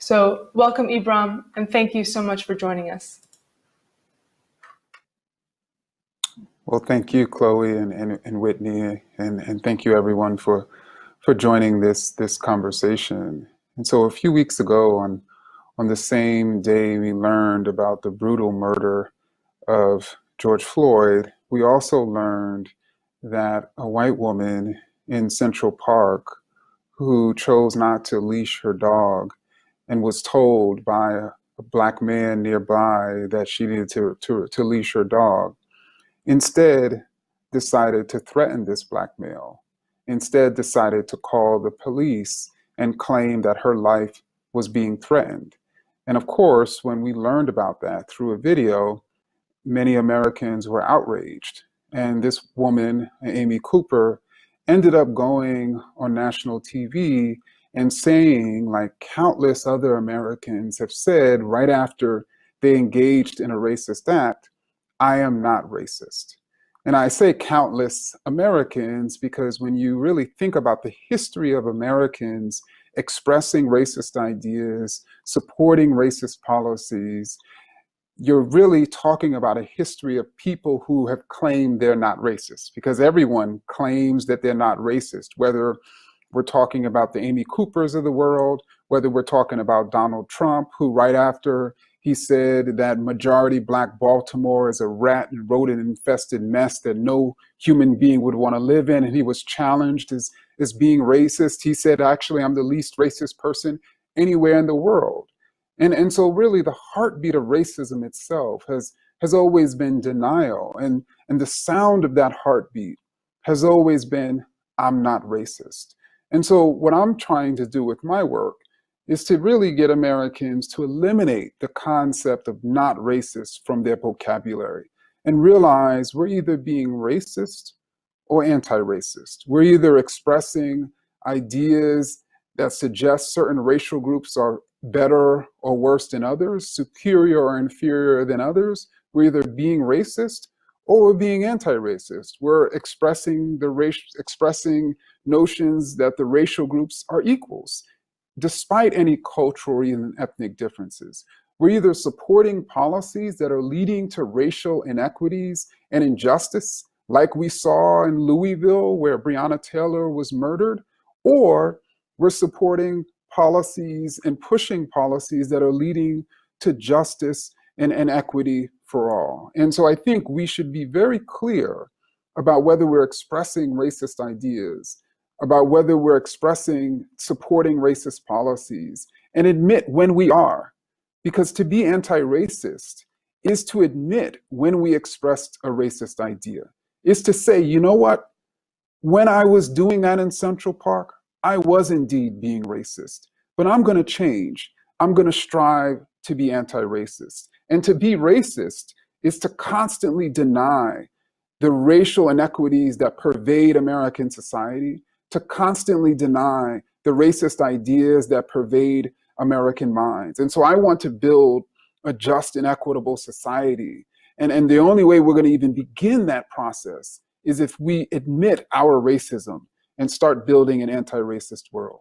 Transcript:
So welcome, Ibram, and thank you so much for joining us. Well, thank you, Chloe and Whitney, and thank you everyone for joining this conversation. And so a few weeks ago on the same day we learned about the brutal murder of George Floyd, we also learned that a white woman in Central Park who chose not to leash her dog and was told by a black man nearby that she needed to leash her dog, instead decided to threaten this black male, instead decided to call the police and claim that her life was being threatened. And of course, when we learned about that through a video, many Americans were outraged. And this woman, Amy Cooper, ended up going on national TV and saying, like countless other Americans have said right after they engaged in a racist act, I am not racist. And I say countless Americans because when you really think about the history of Americans expressing racist ideas, supporting racist policies, you're really talking about a history of people who have claimed they're not racist, because everyone claims that they're not racist, whether we're talking about the Amy Coopers of the world, whether we're talking about Donald Trump, who right after he said that majority black Baltimore is a rat and rodent infested mess that no human being would want to live in, and he was challenged as being racist, he said, actually, I'm the least racist person anywhere in the world. And so really the heartbeat of racism itself has always been denial. And the sound of that heartbeat has always been, I'm not racist. And so what I'm trying to do with my work is to really get Americans to eliminate the concept of not racist from their vocabulary and realize we're either being racist or anti-racist. We're either expressing ideas that suggest certain racial groups are better or worse than others, superior or inferior than others. We're either being racist or we're being anti-racist. We're expressing notions that the racial groups are equals, despite any cultural and ethnic differences. We're either supporting policies that are leading to racial inequities and injustice, like we saw in Louisville, where Breonna Taylor was murdered, or we're supporting policies and pushing policies that are leading to justice and equity for all. And so I think we should be very clear about whether we're expressing racist ideas, about whether we're supporting racist policies, and admit when we are. Because to be anti-racist is to admit when we expressed a racist idea, is to say, you know what, when I was doing that in Central Park, I was indeed being racist, but I'm going to change. I'm going to strive to be anti-racist. And to be racist is to constantly deny the racial inequities that pervade American society, to constantly deny the racist ideas that pervade American minds. And so I want to build a just and equitable society. And the only way we're going to even begin that process is if we admit our racism and start building an anti-racist world.